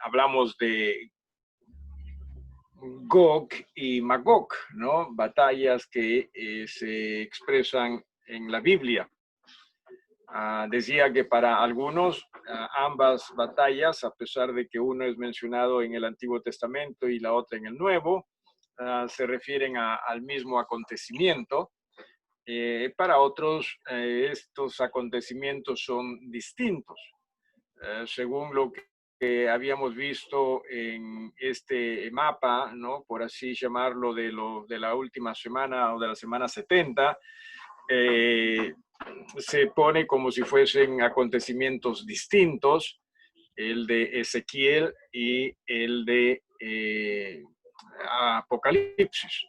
hablamos de Gog y Magog, ¿no? Batallas que se expresan en la Biblia. Decía que para algunos ambas batallas, a pesar de que uno es mencionado en el Antiguo Testamento y la otra en el Nuevo, se refieren al mismo acontecimiento. Para otros, estos acontecimientos son distintos. Según lo que habíamos visto en este mapa, ¿no? Por así llamarlo, de la última semana o de la semana 70, se pone como si fuesen acontecimientos distintos, el de Ezequiel y el de Apocalipsis.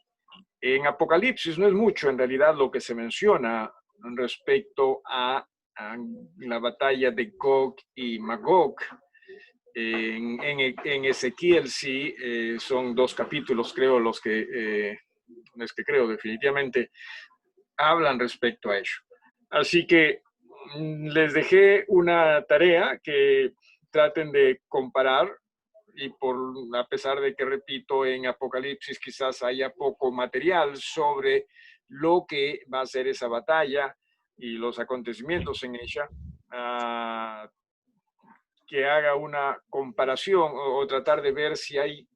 En Apocalipsis no es mucho en realidad lo que se menciona respecto a la batalla de Gog y Magog. En Ezequiel sí, son 2 capítulos, creo, los que creo definitivamente hablan respecto a ello. Así que les dejé una tarea que traten de comparar, y a pesar de que, repito, en Apocalipsis quizás haya poco material sobre lo que va a ser esa batalla y los acontecimientos en ella, que haga una comparación o tratar de ver si hay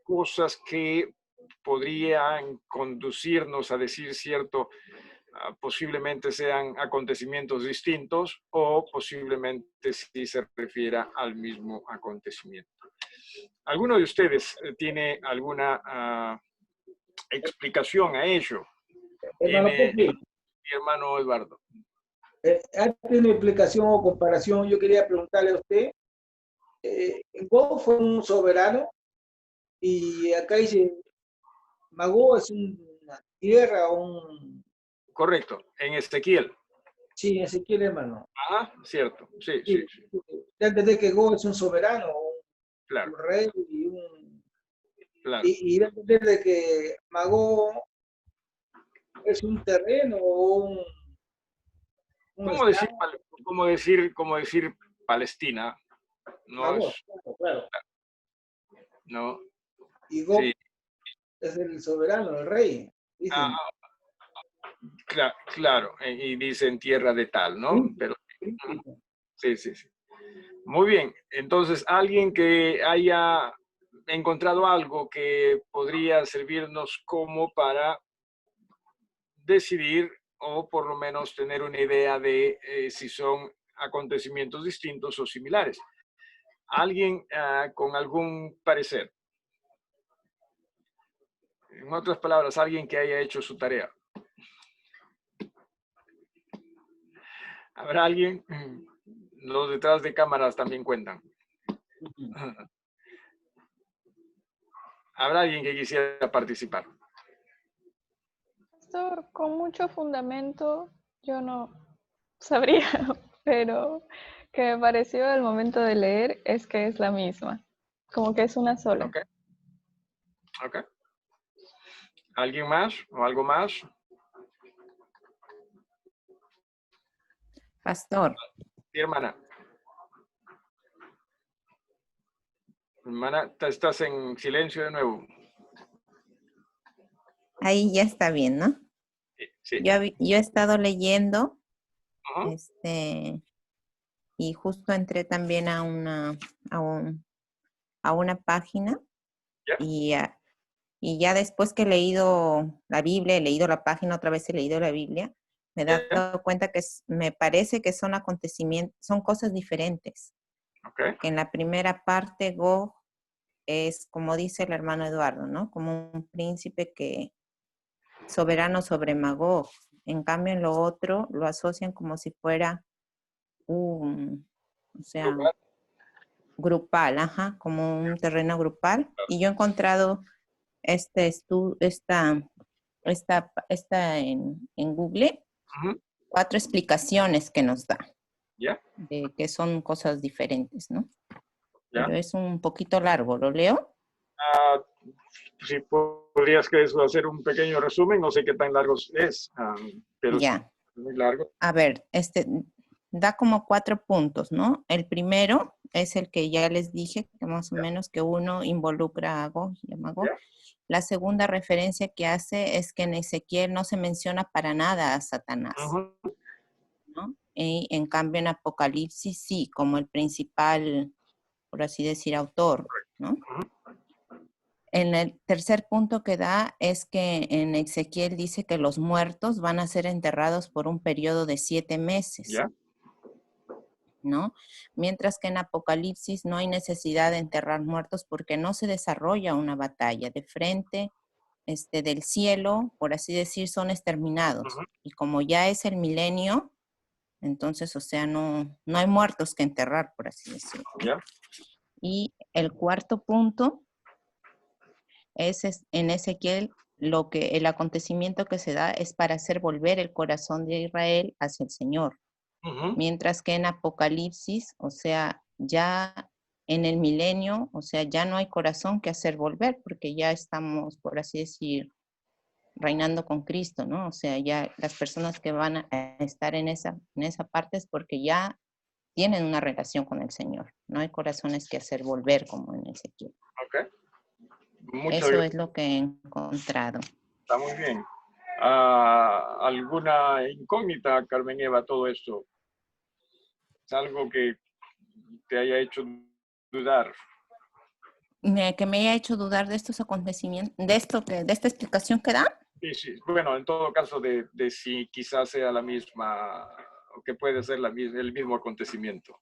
cosas que podrían conducirnos a decir cierto, posiblemente sean acontecimientos distintos o posiblemente sí se refiera al mismo acontecimiento. ¿Alguno de ustedes tiene alguna explicación a ello? Hermano Pepe, Mi hermano Eduardo. antes de una explicación o comparación, yo quería preguntarle a usted, Gog fue un soberano y acá dice, Magog es una tierra, Correcto, en Ezequiel. Sí, Ezequiel, hermano. Cierto, sí. Ya entendés que Gog es un soberano, claro. Un rey y un... Claro. Y ya entender de que Magog es un terreno o un ¿Cómo decir Palestina? No Magog, es, claro. No. Y Gog es el soberano, el rey. Dicen. Claro, y dicen tierra de tal, ¿no? Pero, sí. Muy bien, entonces alguien que haya encontrado algo que podría servirnos como para decidir o por lo menos tener una idea de si son acontecimientos distintos o similares. Alguien con algún parecer. En otras palabras, alguien que haya hecho su tarea. ¿Habrá alguien? Los detrás de cámaras también cuentan. ¿Habrá alguien que quisiera participar? Pastor, con mucho fundamento, yo no sabría, pero que me pareció al momento de leer es que es la misma, como que es una sola. Ok. ¿Alguien más o algo más? Pastor. Sí, hermana. Hermana, estás en silencio de nuevo. Ahí ya está bien, ¿no? Sí. Yo he estado leyendo, y justo entré también a una página, y ya después que he leído la Biblia, he leído la página, otra vez he leído la Biblia, me he dado cuenta que me parece que son acontecimientos, son cosas diferentes. Que en la primera parte Gog es, como dice el hermano Eduardo, ¿no? Como un príncipe soberano sobre Magog. En cambio, en lo otro lo asocian como si fuera grupal, como un terreno grupal. Y yo he encontrado esta en Google, 4 explicaciones que nos da. De que son cosas diferentes, ¿no? Pero es un poquito largo, ¿lo leo? Si podrías hacer un pequeño resumen, no sé qué tan largo es, pero es muy largo. A ver, da como 4 puntos, ¿no? El primero es el que ya les dije, que más o menos que uno involucra a Gog y a Magog. La segunda referencia que hace es que en Ezequiel no se menciona para nada a Satanás, ¿no? Y en cambio en Apocalipsis sí, como el principal, por así decir, autor, ¿no? En el tercer punto que da es que en Ezequiel dice que los muertos van a ser enterrados por un periodo de 7 meses, ¿no? Mientras que en Apocalipsis no hay necesidad de enterrar muertos porque no se desarrolla una batalla. De frente del cielo, por así decir, son exterminados. Y como ya es el milenio, entonces, o sea, no hay muertos que enterrar, por así decirlo. Y el cuarto punto es en Ezequiel el acontecimiento que se da es para hacer volver el corazón de Israel hacia el Señor. Mientras que en Apocalipsis, o sea, ya en el milenio, o sea, ya no hay corazón que hacer volver, porque ya estamos, por así decir, reinando con Cristo, ¿no? O sea, ya las personas que van a estar en esa parte es porque ya tienen una relación con el Señor. No hay corazones que hacer volver como en Ezequiel. Ok. Eso es lo que he encontrado. Está muy bien. ¿Alguna incógnita, Carmen Eva, todo esto? ¿Es algo que te haya hecho dudar? Que me haya hecho dudar de estos acontecimientos, de esta explicación que da. Sí. Bueno, en todo caso, de si quizás sea la misma, o que puede ser el mismo acontecimiento.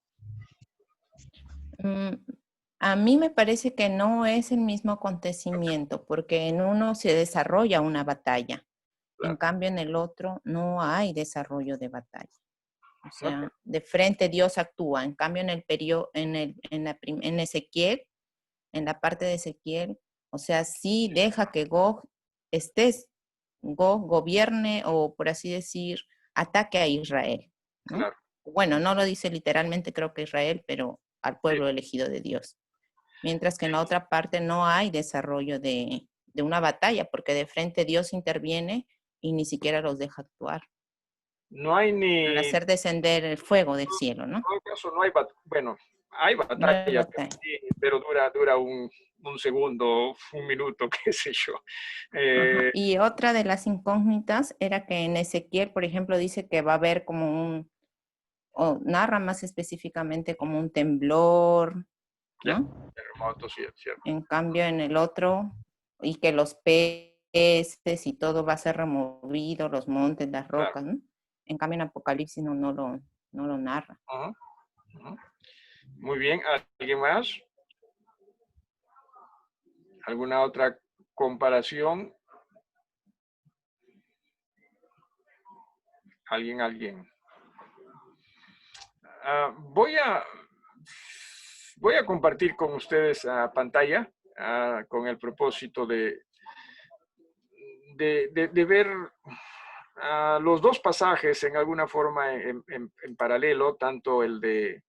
A mí me parece que no es el mismo acontecimiento, porque en uno se desarrolla una batalla. En cambio, en el otro no hay desarrollo de batalla. O sea, de frente Dios actúa. En cambio, en Ezequiel, en la parte de Ezequiel, o sea, sí deja que Gog gobierne o, por así decir, ataque a Israel, ¿no? Claro. Bueno, no lo dice literalmente, creo que Israel, pero al pueblo elegido de Dios. Mientras que en la otra parte no hay desarrollo de una batalla, porque de frente Dios interviene y ni siquiera los deja actuar. No hay ni... Al hacer descender el fuego del cielo, ¿no? En todo caso, no hay bueno, hay batalla, no hay batalla. pero dura un segundo, un minuto, qué sé yo. Y otra de las incógnitas era que en Ezequiel, por ejemplo, dice que va a haber como o narra más específicamente como un temblor, ¿no? Terremoto, sí, es cierto. En cambio, en el otro, y que los peces y todo va a ser removido, los montes, las rocas, ¿no? En cambio, en Apocalipsis no lo narra. Muy bien, ¿alguien más? ¿Alguna otra comparación? ¿Alguien? Voy a compartir con ustedes pantalla con el propósito de ver los dos pasajes en alguna forma en paralelo, tanto el de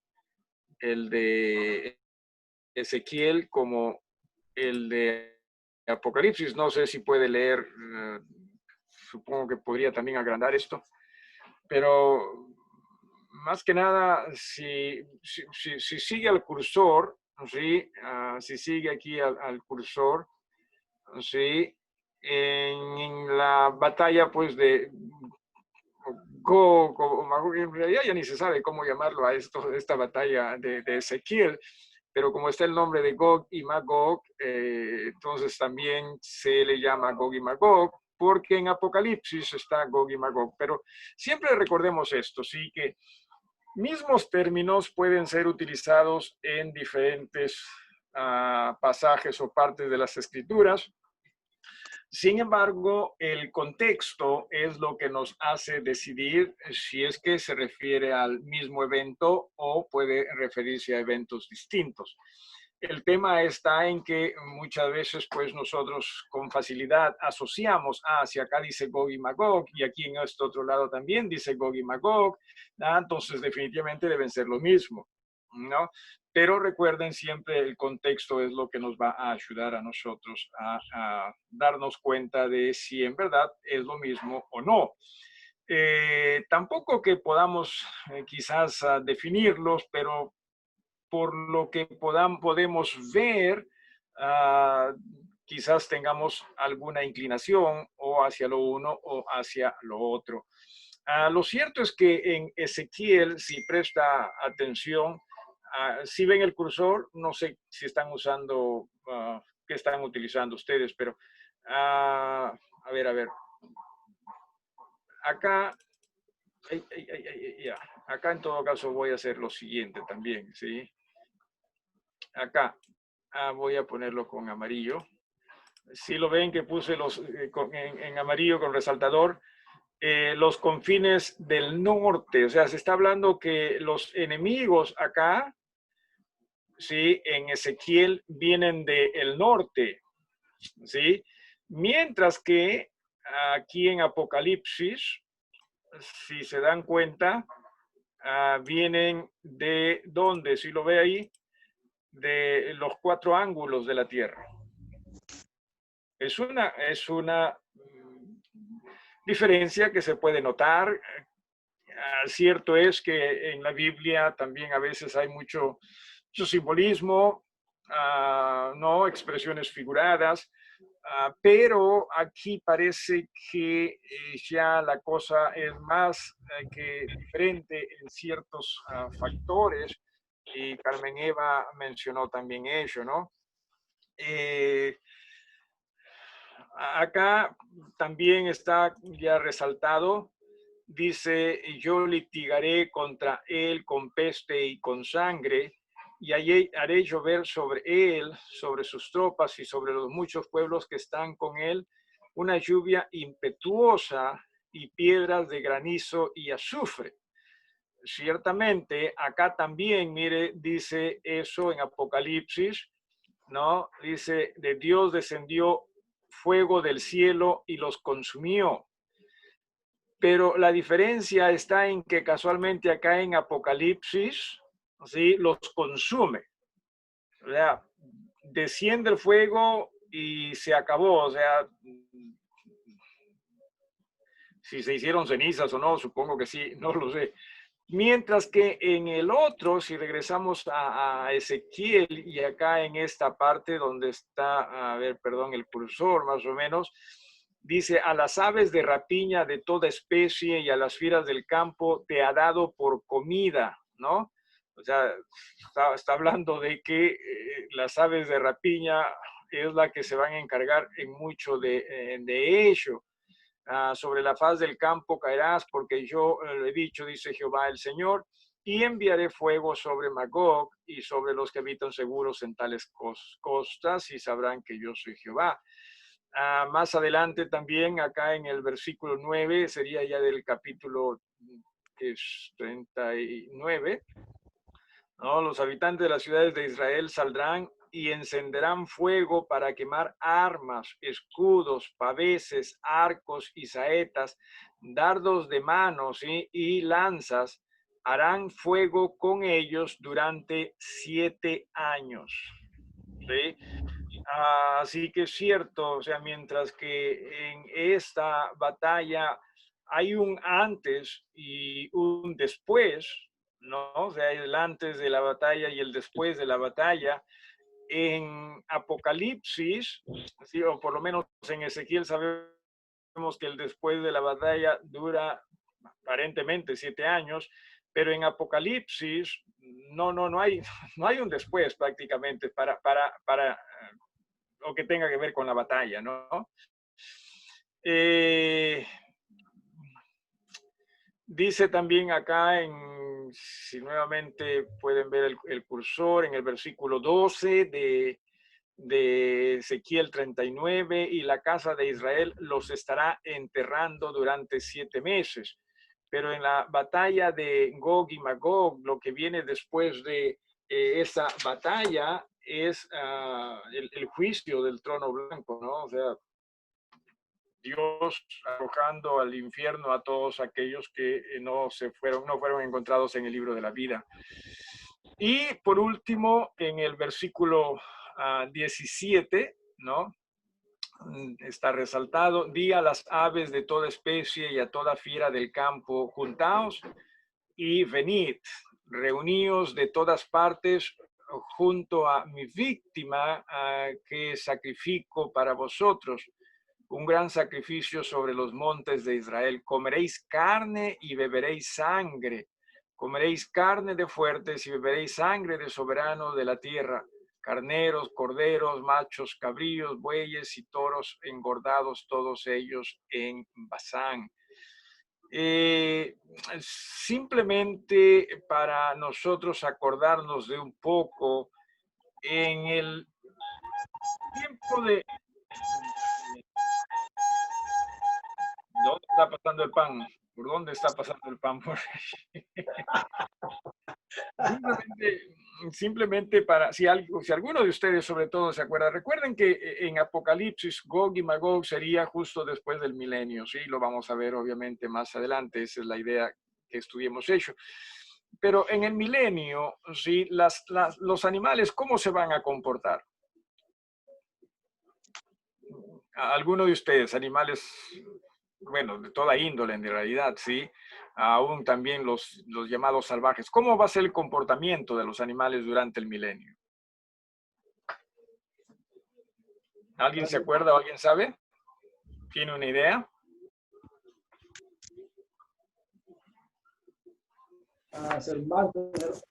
Ezequiel como el de Apocalipsis. No sé si puede leer, supongo que podría también agrandar esto, pero más que nada, si sigue al cursor, ¿sí? Si sigue aquí al cursor, ¿sí? En la batalla, pues, de Gog o Magog, en realidad ya ni se sabe cómo llamarlo a esta batalla de Ezequiel, pero como está el nombre de Gog y Magog, entonces también se le llama Gog y Magog, porque en Apocalipsis está Gog y Magog. Pero siempre recordemos esto, sí, que mismos términos pueden ser utilizados en diferentes pasajes o partes de las Escrituras. Sin embargo, el contexto es lo que nos hace decidir si es que se refiere al mismo evento o puede referirse a eventos distintos. El tema está en que muchas veces pues nosotros con facilidad asociamos, si acá dice Gog y Magog y aquí en este otro lado también dice Gog y Magog, entonces definitivamente deben ser lo mismo, ¿no? Pero recuerden siempre el contexto es lo que nos va a ayudar a nosotros a darnos cuenta de si en verdad es lo mismo o no. Tampoco que podamos quizás definirlos, pero por lo que podemos ver, quizás tengamos alguna inclinación o hacia lo uno o hacia lo otro. Lo cierto es que en Ezequiel, si presta atención, si ven el cursor, no sé si están usando, qué están utilizando ustedes, pero a ver, acá, ya. Acá en todo caso voy a hacer lo siguiente también, ¿sí? Acá voy a ponerlo con amarillo. Si lo ven que puse los en amarillo con resaltador, los confines del norte, o sea, se está hablando que los enemigos acá, sí, en Ezequiel vienen del norte, sí, mientras que aquí en Apocalipsis, si se dan cuenta, vienen de ¿dónde? Si lo ve ahí, de los 4 ángulos de la tierra. Es una diferencia que se puede notar. Cierto es que en la Biblia también a veces hay mucho simbolismo, ¿no? Expresiones figuradas, pero aquí parece que ya la cosa es más que diferente en ciertos factores, y Carmen Eva mencionó también ello, ¿no? Acá también está ya resaltado, dice, yo litigaré contra él con peste y con sangre, y haré llover sobre él, sobre sus tropas y sobre los muchos pueblos que están con él, una lluvia impetuosa y piedras de granizo y azufre. Ciertamente, acá también, mire, dice eso en Apocalipsis, ¿no? Dice, de Dios descendió fuego del cielo y los consumió. Pero la diferencia está en que casualmente acá en Apocalipsis, ¿sí? Los consume. O sea, desciende el fuego y se acabó. O sea, si se hicieron cenizas o no, supongo que sí, no lo sé. Mientras que en el otro, si regresamos a Ezequiel y acá en esta parte donde está, a ver, perdón, el cursor más o menos, dice, a las aves de rapiña de toda especie y a las fieras del campo te ha dado por comida, ¿no? O sea, está hablando de que las aves de rapiña es la que se van a encargar en mucho de ello. Sobre la faz del campo caerás, porque yo lo he dicho, dice Jehová el Señor, y enviaré fuego sobre Magog y sobre los que habitan seguros en tales costas, y sabrán que yo soy Jehová. Más adelante también, acá en el versículo 9, sería ya del capítulo 39, ¿no? Los habitantes de las ciudades de Israel saldrán y encenderán fuego para quemar armas, escudos, paveses, arcos y saetas, dardos de manos, ¿sí? Y lanzas. Harán fuego con ellos durante 7 años. ¿Sí? Así que es cierto, o sea, mientras que en esta batalla hay un antes y un después, ¿no? O sea, el antes de la batalla y el después de la batalla. En Apocalipsis, ¿sí? O por lo menos en Ezequiel sabemos que el después de la batalla dura aparentemente 7 años, pero en Apocalipsis no hay, no hay un después prácticamente para o que tenga que ver con la batalla, ¿no? Dice también acá, si nuevamente pueden ver el cursor, en el versículo 12 de Ezequiel 39, y la casa de Israel los estará enterrando durante 7 meses. Pero en la batalla de Gog y Magog, lo que viene después de esa batalla es el juicio del trono blanco, ¿no? O sea, Dios arrojando al infierno a todos aquellos que no fueron encontrados en el libro de la vida. Y por último, en el versículo 17, ¿no? está resaltado, di a las aves de toda especie y a toda fiera del campo, juntaos y venid, reuníos de todas partes junto a mi víctima que sacrifico para vosotros, un gran sacrificio sobre los montes de Israel. Comeréis carne y beberéis sangre. Comeréis carne de fuertes y beberéis sangre de soberano de la tierra. Carneros, corderos, machos, cabríos, bueyes y toros engordados, todos ellos en Basán. Simplemente para nosotros acordarnos de un poco, en el tiempo de... ¿Dónde está pasando el pan? ¿Por dónde está pasando el pan? Simplemente para, si alguno de ustedes sobre todo se acuerda, recuerden que en Apocalipsis Gog y Magog sería justo después del milenio, ¿sí? Lo vamos a ver obviamente más adelante, esa es la idea que estudiemos hecho. Pero en el milenio, ¿sí? Los animales, ¿cómo se van a comportar? Alguno de ustedes, animales, bueno, de toda índole en realidad, ¿sí? Aún también los llamados salvajes. ¿Cómo va a ser el comportamiento de los animales durante el milenio? ¿Alguien se acuerda o alguien sabe? ¿Tiene una idea? A ser mansos.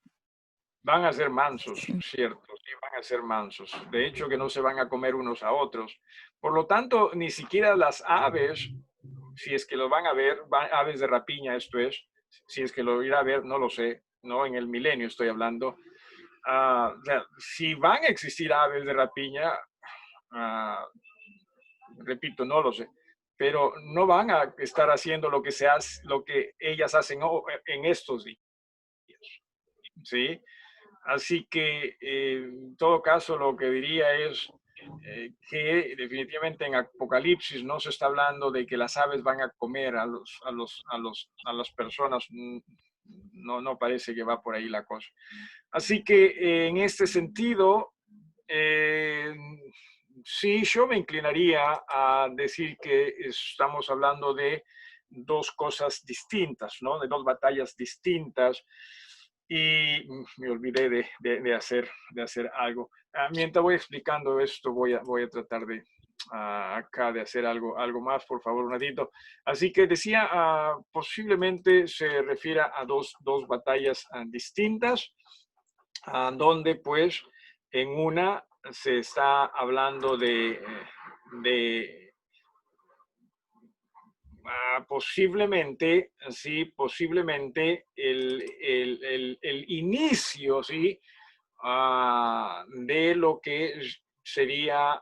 Van a ser mansos, cierto, sí, van a ser mansos. De hecho, que no se van a comer unos a otros. Por lo tanto, ni siquiera las aves, si es que lo van a ver, aves de rapiña, esto es, si es que lo irá a ver, no lo sé, no en el milenio estoy hablando. O sea, si van a existir aves de rapiña, repito, no lo sé, pero no van a estar haciendo lo que lo que ellas hacen en estos días, ¿sí? Así que, en todo caso, lo que diría es que definitivamente en Apocalipsis no se está hablando de que las aves van a comer a las personas. No parece que va por ahí la cosa. Así que en este sentido, sí, yo me inclinaría a decir que estamos hablando de dos cosas distintas, ¿no? De dos batallas distintas. Y me olvidé de hacer algo. Mientras voy explicando esto, voy a tratar de acá de hacer algo más, por favor, un ratito. Así que decía, posiblemente se refiera a dos batallas distintas, donde pues en una se está hablando de posiblemente, sí, posiblemente el inicio, sí, de lo que sería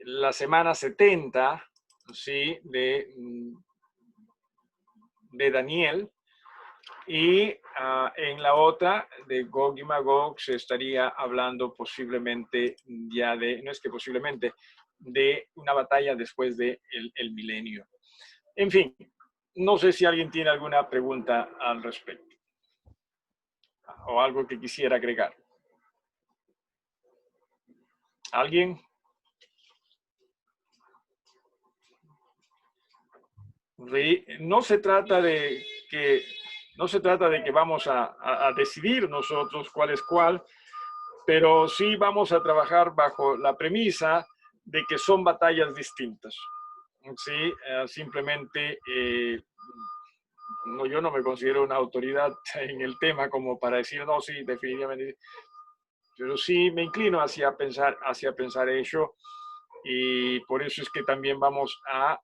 la semana 70, sí, de Daniel, y en la otra, de Gog y Magog, se estaría hablando posiblemente ya no es que posiblemente, de una batalla después del el milenio. En fin, no sé si alguien tiene alguna pregunta al respecto o algo que quisiera agregar. ¿Alguien? No se trata de que vamos a decidir nosotros cuál es cuál, pero sí vamos a trabajar bajo la premisa de que son batallas distintas. Sí, simplemente yo no me considero una autoridad en el tema como para decir, no, sí, definitivamente, pero sí me inclino hacia pensar ello, y por eso es que también vamos a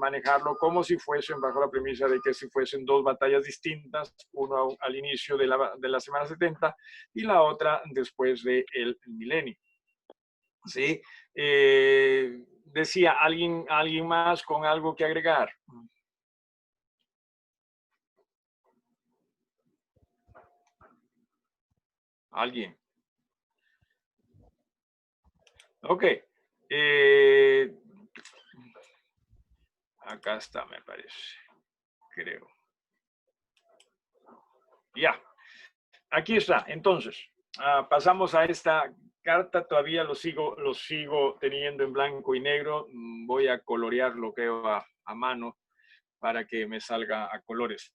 manejarlo como si fuesen, bajo la premisa de que si fuesen dos batallas distintas, uno al inicio de la semana 70 y la otra después del milenio. ¿Sí? Decía, ¿alguien más con algo que agregar? ¿Alguien? Ok. Acá está, me parece. Creo. Ya. Aquí está. Entonces, pasamos a esta carta todavía lo sigo teniendo en blanco y negro. Voy a colorear lo que a mano para que me salga a colores.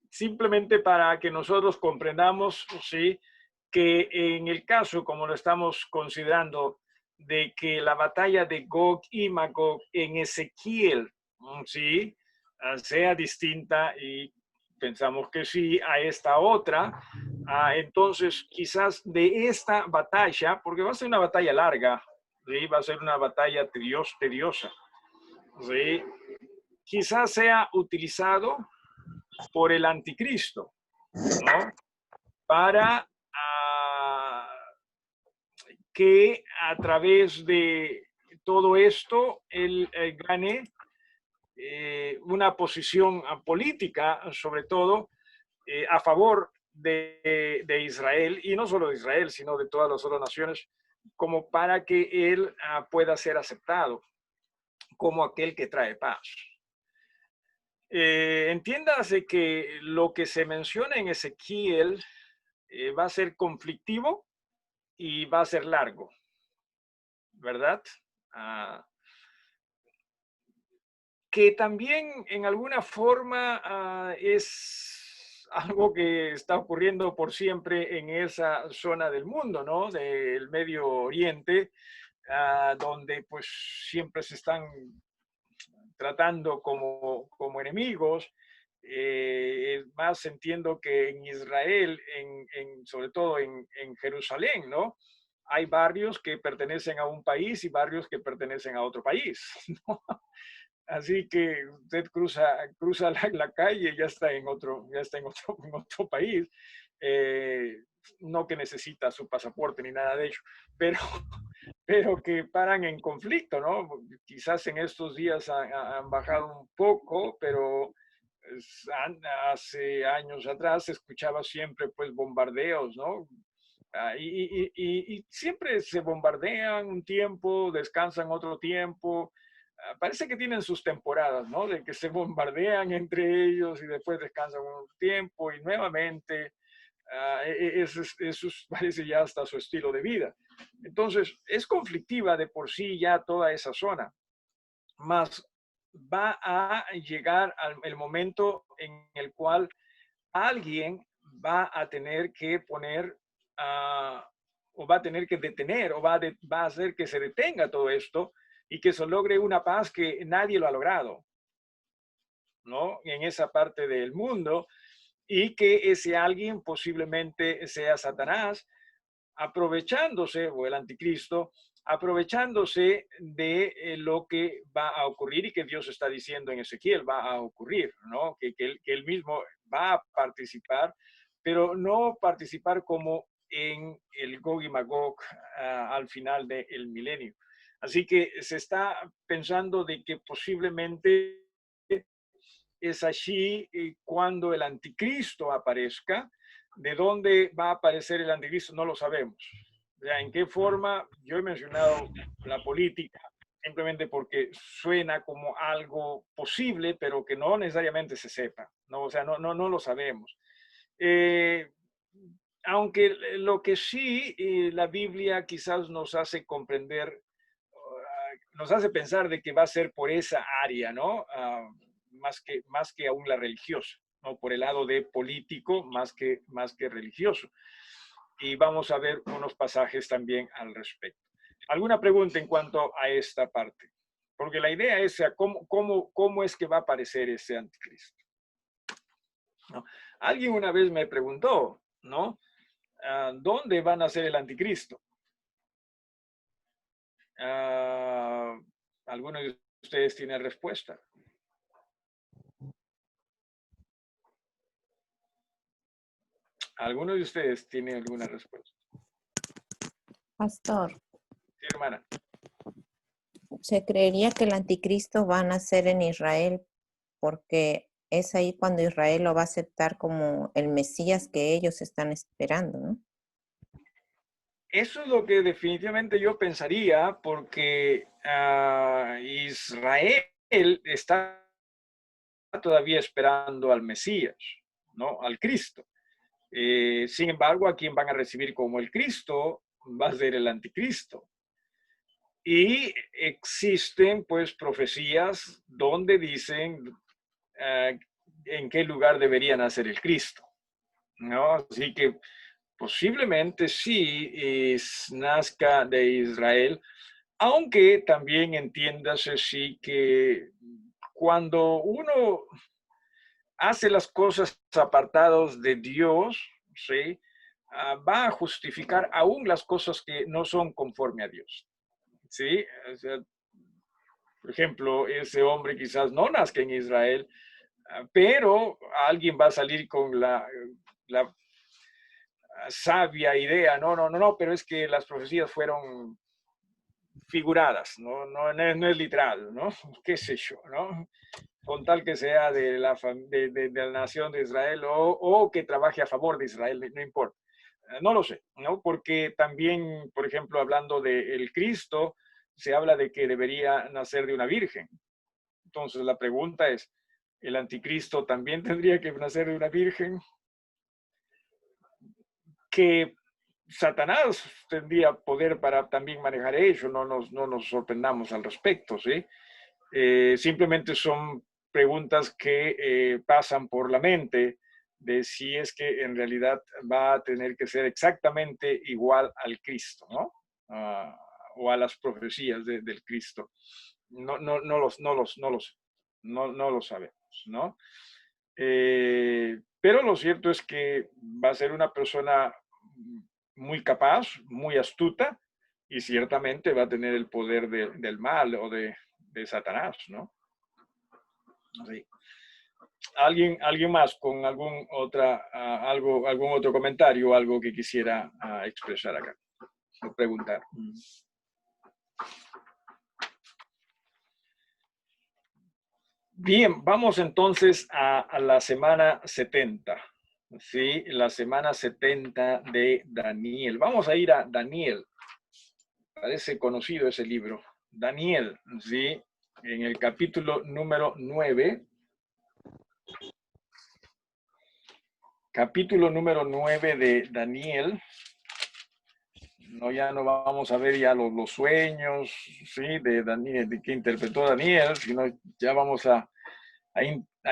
Simplemente para que nosotros comprendamos, ¿sí?, que en el caso, como lo estamos considerando, de que la batalla de Gog y Magog en Ezequiel, ¿sí?, sea distinta, y pensamos que sí, a esta otra, entonces quizás de esta batalla, porque va a ser una batalla larga, ¿sí?, va a ser una batalla tediosa, ¿sí?, quizás sea utilizado por el anticristo, ¿no?, para que a través de todo esto él gane una posición política, sobre todo a favor de Israel, y no solo de Israel, sino de todas las otras naciones, como para que él pueda ser aceptado como aquel que trae paz. Entiéndase que lo que se menciona en Ezequiel va a ser conflictivo y va a ser largo, ¿verdad? Que también en alguna forma es algo que está ocurriendo por siempre en esa zona del mundo, ¿no?, del Medio Oriente, donde pues siempre se están tratando como enemigos. Más entiendo que en Israel, sobre todo en Jerusalén, ¿no?, hay barrios que pertenecen a un país y barrios que pertenecen a otro país, ¿no? Así que usted cruza la calle y ya está en otro país. No que necesita su pasaporte ni nada de ello, pero, pero que paran en conflicto, ¿no? Quizás en estos días han bajado un poco, pero hace años atrás se escuchaba siempre pues bombardeos, ¿no? Y siempre se bombardean un tiempo, descansan otro tiempo. Parece que tienen sus temporadas, ¿no?, de que se bombardean entre ellos y después descansan un tiempo y nuevamente. Eso parece ya hasta su estilo de vida. Entonces, es conflictiva de por sí ya toda esa zona, más va a llegar el momento en el cual alguien va a tener que poner o va a tener que detener o va a hacer que se detenga todo esto y que se logre una paz que nadie lo ha logrado, ¿no?, en esa parte del mundo, y que ese alguien posiblemente sea Satanás, aprovechándose, o el anticristo, aprovechándose de lo que va a ocurrir y que Dios está diciendo en Ezequiel va a ocurrir, ¿no?, que él mismo va a participar, pero no participar como en el Gog y Magog al final del milenio. Así que se está pensando de que posiblemente es allí cuando el anticristo aparezca. ¿De dónde va a aparecer el anticristo? No lo sabemos. O sea, ¿en qué forma? Yo he mencionado la política simplemente porque suena como algo posible, pero que no necesariamente se sepa, ¿no? O sea, no lo sabemos. Aunque lo que sí la Biblia quizás nos hace comprender, nos hace pensar de que va a ser por esa área, ¿no? Más que aún la religiosa, ¿no?, por el lado de político más que religioso. Y vamos a ver unos pasajes también al respecto. ¿Alguna pregunta en cuanto a esta parte? Porque la idea es cómo es que va a aparecer ese anticristo, ¿no? Alguien una vez me preguntó, ¿no?, ¿dónde van a ser el anticristo? ¿Algunos de ustedes tienen respuesta? ¿Alguno de ustedes tiene alguna respuesta? Pastor, Sí, hermana. se creería que el anticristo va a nacer en Israel porque es ahí cuando Israel lo va a aceptar como el Mesías que ellos están esperando, ¿no? Eso es lo que definitivamente yo pensaría, porque Israel está todavía esperando al Mesías, ¿no?, al Cristo. Sin embargo, a quien van a recibir como el Cristo va a ser el anticristo. Y existen pues profecías donde dicen en qué lugar debería nacer el Cristo, ¿no? Así que posiblemente sí nazca de Israel, aunque también entiéndase sí que cuando uno hace las cosas apartados de Dios, ¿sí? Va a justificar aún las cosas que no son conforme a Dios, ¿sí? O sea, por ejemplo, ese hombre quizás no nazca en Israel, pero alguien va a salir con la sabia idea, no, pero es que las profecías fueron figuradas, no es literal, ¿no? ¿Qué sé yo, no? Con tal que sea de la nación de Israel o que trabaje a favor de Israel, no importa. No lo sé, ¿no? Porque también, por ejemplo, hablando del Cristo, se habla de que debería nacer de una virgen. Entonces la pregunta es, ¿el anticristo también tendría que nacer de una virgen? Que Satanás tendría poder para también manejar ello, no nos sorprendamos al respecto, ¿sí? Simplemente son preguntas que pasan por la mente de si es que en realidad va a tener que ser exactamente igual al Cristo, ¿no? O a las profecías del Cristo. No lo sabemos, ¿no? Pero lo cierto es que va a ser una persona muy capaz, muy astuta, y ciertamente va a tener el poder del mal o de Satanás, ¿no? Sí. ¿Alguien más con algún otro comentario o algo que quisiera expresar acá o preguntar? Bien, vamos entonces a la semana 70. Sí, la semana 70 de Daniel. Vamos a ir a Daniel. Parece conocido ese libro. Daniel, ¿sí? En el capítulo número 9. Capítulo número 9 de Daniel. No, ya no vamos a ver ya los sueños, ¿sí? De Daniel, de que interpretó Daniel, sino ya vamos a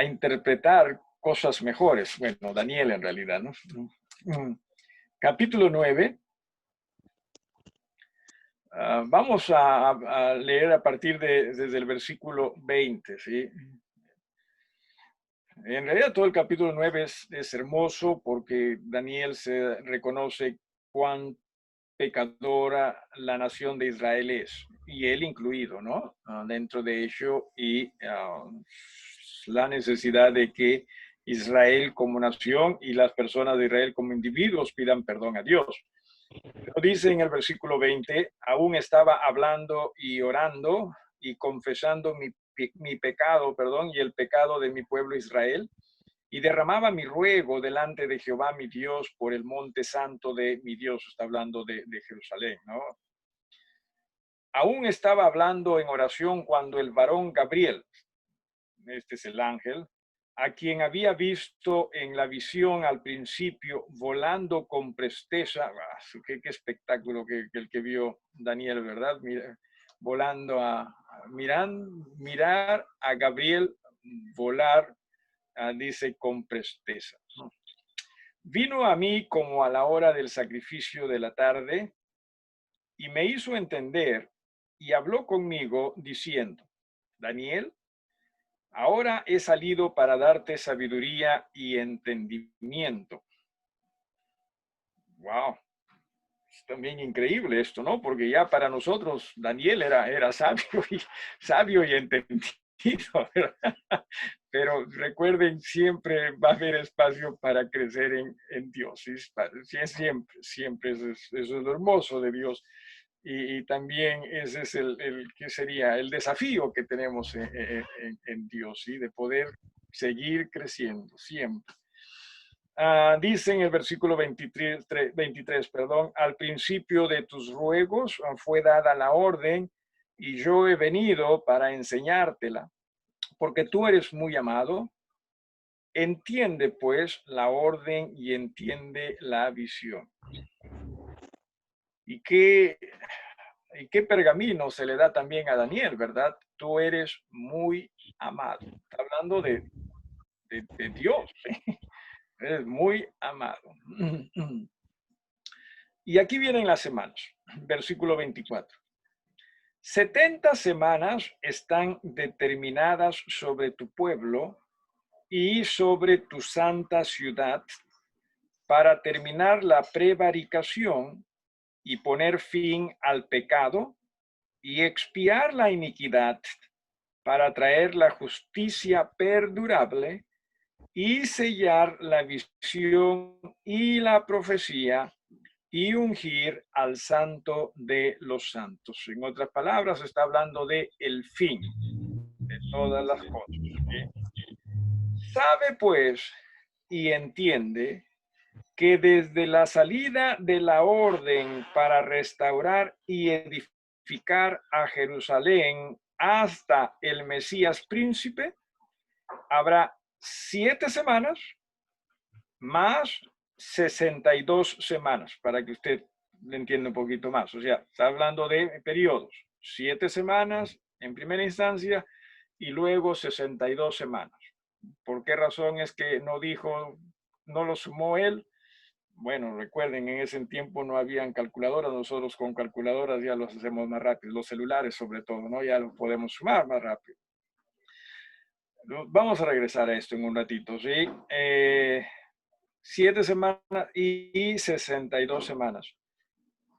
interpretar cosas mejores. Bueno, Daniel en realidad, ¿no? Capítulo 9. Vamos a leer a partir desde el versículo 20, ¿sí? En realidad todo el capítulo 9 es hermoso porque Daniel se reconoce cuán pecadora la nación de Israel es, y él incluido, ¿no? Dentro de ello, y la necesidad de que Israel como nación y las personas de Israel como individuos pidan perdón a Dios. Pero dice en el versículo 20, aún estaba hablando y orando y confesando mi pecado, y el pecado de mi pueblo Israel, y derramaba mi ruego delante de Jehová mi Dios por el monte santo de mi Dios. Está hablando de Jerusalén, ¿no? Aún estaba hablando en oración cuando el varón Gabriel, este es el ángel, a quien había visto en la visión al principio volando con presteza, qué espectáculo que el que vio Daniel, ¿verdad? Mira, volando mirar a Gabriel volar, dice, con presteza. Vino a mí como a la hora del sacrificio de la tarde y me hizo entender y habló conmigo diciendo, Daniel, ahora he salido para darte sabiduría y entendimiento. Wow, es también increíble esto, ¿no? Porque ya para nosotros Daniel era sabio y entendido, ¿verdad? Pero recuerden, siempre va a haber espacio para crecer en Dios. ¿Sí? Siempre eso es lo hermoso de Dios. Y también ese es ¿qué sería? El desafío que tenemos en Dios, ¿sí? De poder seguir creciendo siempre. Dice en el versículo 23, al principio de tus ruegos fue dada la orden y yo he venido para enseñártela, porque tú eres muy amado entiende pues la orden y entiende la visión. ¿Y qué pergamino se le da también a Daniel, verdad? Tú eres muy amado. Está hablando de Dios. Eres muy amado. Y aquí vienen las semanas. Versículo 24. 70 semanas están determinadas sobre tu pueblo y sobre tu santa ciudad para terminar la prevaricación y poner fin al pecado y expiar la iniquidad para traer la justicia perdurable y sellar la visión y la profecía y ungir al santo de los santos. En otras palabras, está hablando de el fin de todas las cosas. ¿Sí? Sabe pues y entiende que desde la salida de la orden para restaurar y edificar a Jerusalén hasta el Mesías príncipe, habrá 7 semanas más 62 semanas, para que usted le entienda un poquito más. O sea, está hablando de periodos. 7 semanas en primera instancia y luego 62 semanas. ¿Por qué razón es que no dijo, no lo sumó él? Bueno, recuerden, en ese tiempo no habían calculadoras, nosotros con calculadoras ya los hacemos más rápido, los celulares sobre todo, ¿no? Ya los podemos sumar más rápido. Vamos a regresar a esto en un ratito, ¿sí? 7 semanas y 62 semanas.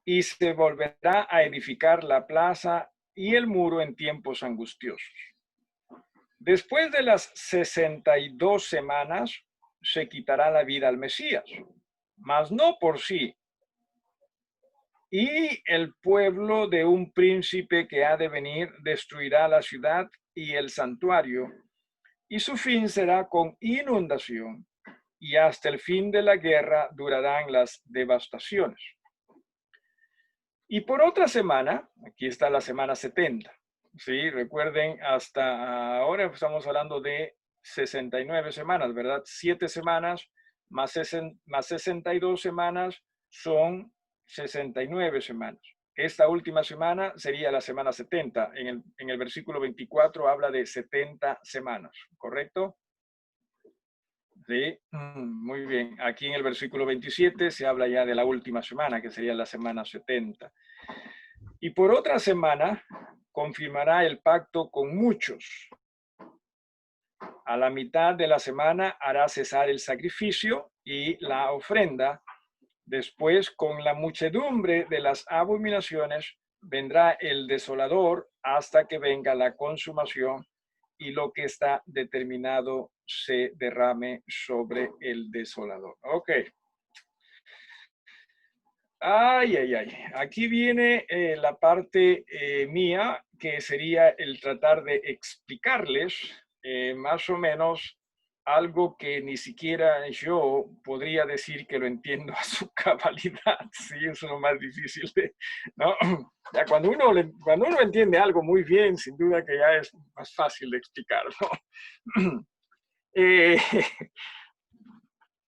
Y se volverá a edificar la plaza y el muro en tiempos angustiosos. Después de las 62 semanas, se quitará la vida al Mesías, mas no por sí. Y el pueblo de un príncipe que ha de venir destruirá la ciudad y el santuario, y su fin será con inundación, y hasta el fin de la guerra durarán las devastaciones. Y por otra semana, aquí está la semana 70, ¿sí? Recuerden, hasta ahora estamos hablando de 69 semanas, ¿verdad? 7 semanas más 62 semanas son 69 semanas. Esta última semana sería la semana 70. En el versículo 24 habla de 70 semanas, ¿correcto? Sí, muy bien. Aquí en el versículo 27 se habla ya de la última semana, que sería la semana 70. Y por otra semana confirmará el pacto con muchos. A la mitad de la semana hará cesar el sacrificio y la ofrenda. Después, con la muchedumbre de las abominaciones, vendrá el desolador hasta que venga la consumación y lo que está determinado se derrame sobre el desolador. Ok. Ay, ay, ay. Aquí viene la parte mía, que sería el tratar de explicarles más o menos algo que ni siquiera yo podría decir que lo entiendo a su cabalidad. Sí, eso es lo más difícil, ¿no? Ya cuando uno entiende algo muy bien, sin duda que ya es más fácil de explicar, ¿no?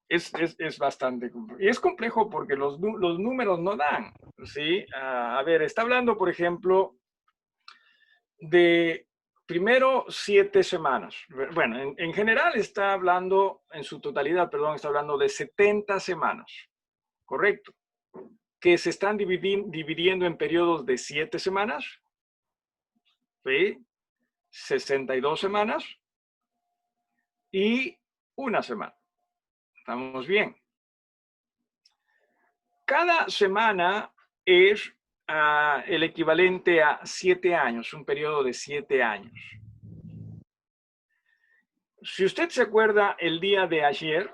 Es bastante complejo. Y es complejo porque los números no dan, ¿sí? A ver, está hablando, por ejemplo, de primero 7 semanas. Bueno, en general está hablando, en su totalidad, perdón, está hablando de 70 semanas, ¿correcto? Que se están dividiendo en periodos de 7 semanas, ¿sí? 62 semanas y una semana. ¿Estamos bien? Cada semana es el equivalente a 7 años, un periodo de 7 años. Si usted se acuerda, el día de ayer,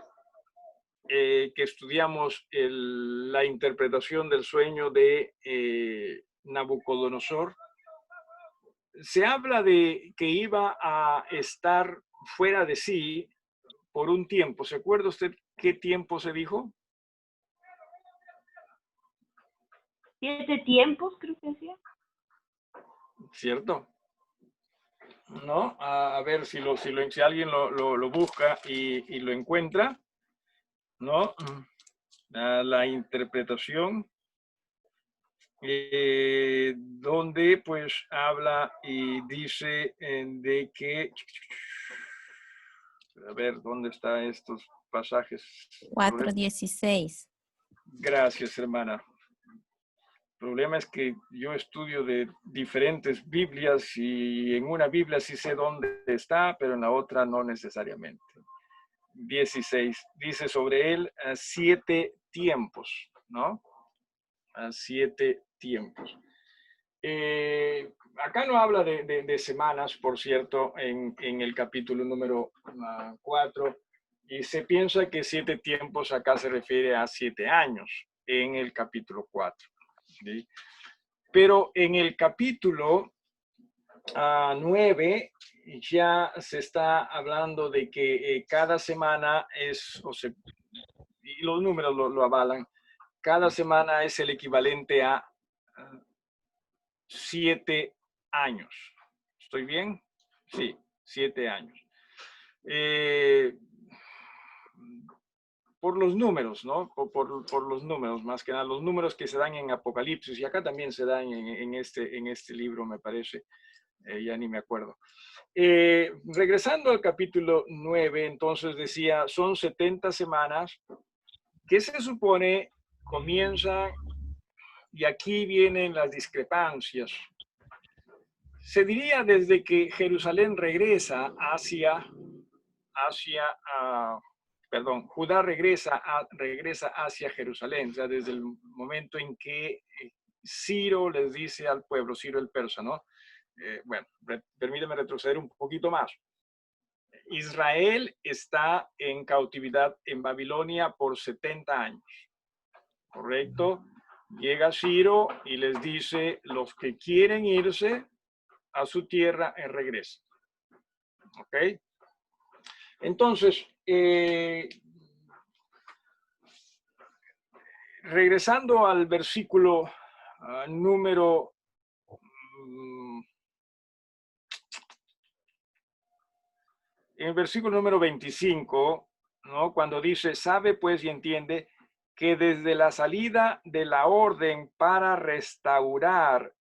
que estudiamos la interpretación del sueño de Nabucodonosor, se habla de que iba a estar fuera de sí por un tiempo. ¿Se acuerda usted qué tiempo se dijo? 7 tiempos, creo que decía. ¿Cierto? ¿no? A ver si alguien lo busca y lo encuentra, ¿no? La interpretación, donde pues habla y dice de que, a ver, ¿dónde están estos pasajes? 4:16. Gracias, hermana. El problema es que yo estudio de diferentes Biblias y en una Biblia sí sé dónde está, pero en la otra no necesariamente. 16 dice sobre él 7 tiempos, ¿no? 7 tiempos. Acá no habla de semanas, por cierto, en el capítulo número 4, y se piensa que 7 tiempos acá se refiere a 7 años en el capítulo 4. ¿Sí? Pero en el capítulo 9 ya se está hablando de que cada semana es, y los números lo avalan, cada semana es el equivalente a 7 años. ¿Estoy bien? Sí, 7 años. Por los números, ¿no? Por los números, más que nada, los números que se dan en Apocalipsis, y acá también se dan en este libro, me parece, ya ni me acuerdo. Regresando al capítulo 9, entonces decía, son 70 semanas que se supone comienzan, y aquí vienen las discrepancias. Se diría desde que Jerusalén regresa Judá regresa hacia Jerusalén, o sea, desde el momento en que Ciro les dice al pueblo, Ciro el persa, ¿no? Bueno, permíteme retroceder un poquito más. Israel está en cautividad en Babilonia por 70 años, ¿correcto? Llega Ciro y les dice, los que quieren irse a su tierra, regresen. ¿Ok? Entonces, regresando al versículo número en el versículo número 25, ¿no? Cuando dice, sabe pues y entiende que desde la salida de la orden para restaurar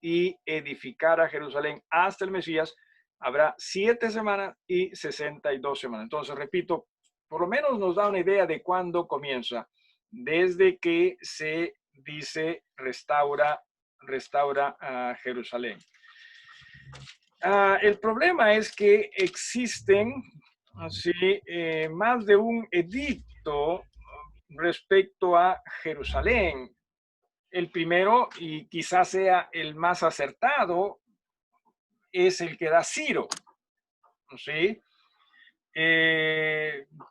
y edificar a Jerusalén hasta el Mesías, habrá 7 semanas y 62 semanas. Entonces, repito, por lo menos nos da una idea de cuándo comienza, desde que se dice restaura a Jerusalén. El problema es que existen más de un edicto respecto a Jerusalén. El primero, y quizás sea el más acertado, es el que da Ciro. ¿Sí?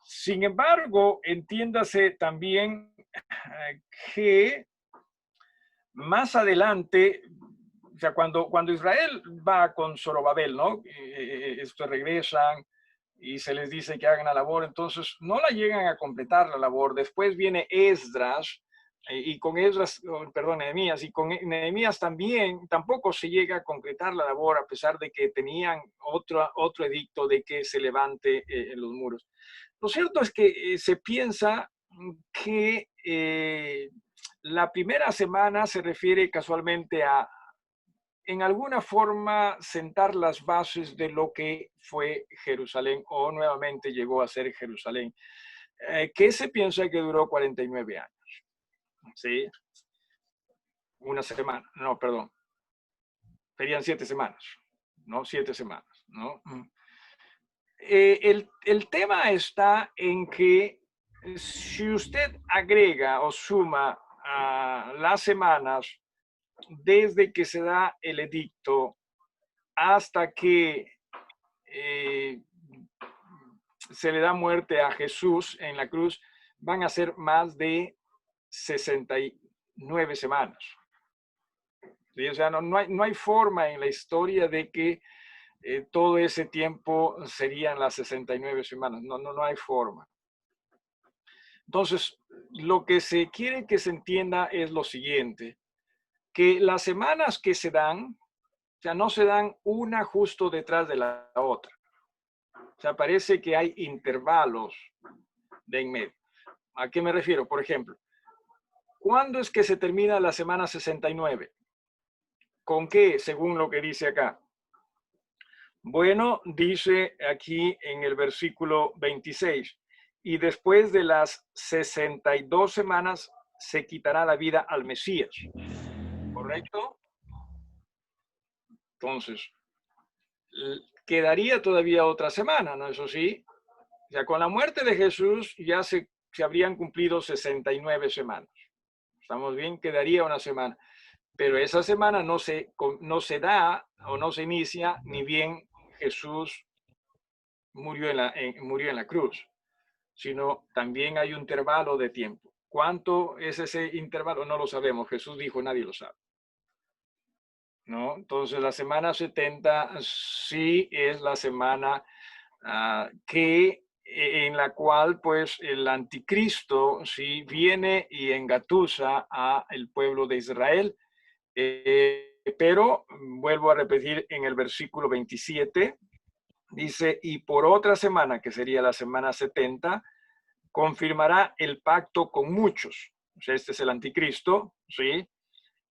Sin embargo, entiéndase también que más adelante, o sea, cuando Israel va con Zorobabel, ¿no? Estos regresan y se les dice que hagan la labor, entonces no la llegan a completar la labor. Después viene Esdras, y con Esdras, perdón, Nehemías, y con Nehemías también tampoco se llega a concretar la labor, a pesar de que tenían otro edicto de que se levante en los muros. Lo cierto es que se piensa que la primera semana se refiere casualmente a, en alguna forma, sentar las bases de lo que fue Jerusalén o nuevamente llegó a ser Jerusalén, que se piensa que duró 49 años. ¿Sí? Una semana, no, perdón. Serían 7 semanas, ¿no? 7 semanas, ¿no? El tema está en que si usted agrega o suma las semanas desde que se da el edicto hasta que se le da muerte a Jesús en la cruz, van a ser más de 69 semanas. ¿Sí? O sea, no hay forma en la historia de que todo ese tiempo serían las 69 semanas. No hay forma. Entonces, lo que se quiere que se entienda es lo siguiente, que las semanas que se dan O sea, no se dan una justo detrás de la otra. O sea, parece que hay intervalos de en medio. ¿A qué me refiero? Por ejemplo, ¿cuándo es que se termina la semana 69? ¿Con qué, según lo que dice acá? Bueno, dice aquí en el versículo 26, y después de las 62 semanas se quitará la vida al Mesías. ¿Correcto? Entonces, quedaría todavía otra semana, ¿no? Eso sí. O sea, con la muerte de Jesús ya se habrían cumplido 69 semanas. ¿Estamos bien? Quedaría una semana. Pero esa semana no se da o no se inicia ni bien Jesús murió en la cruz, sino también hay un intervalo de tiempo. ¿Cuánto es ese intervalo? No lo sabemos. Jesús dijo, nadie lo sabe. ¿No? Entonces la semana 70 sí es la semana en la cual pues el anticristo sí viene y engatusa a el pueblo de Israel. Pero vuelvo a repetir en el versículo 27, dice, y por otra semana, que sería la semana 70, confirmará el pacto con muchos. O sea, este es el anticristo, ¿sí?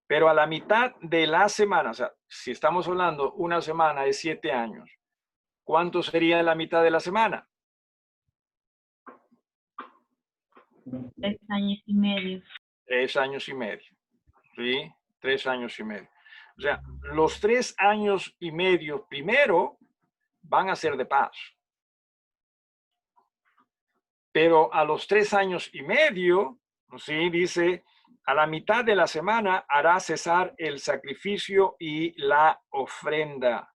Pero a la mitad de la semana, o sea, si estamos hablando una semana es 7 años, ¿cuánto sería la mitad de la semana? 3 años y medio. 3 años y medio, ¿sí? 3 años y medio. O sea, los 3 años y medio primero van a ser de paz. Pero a los 3 años y medio, ¿sí? Dice, a la mitad de la semana hará cesar el sacrificio y la ofrenda.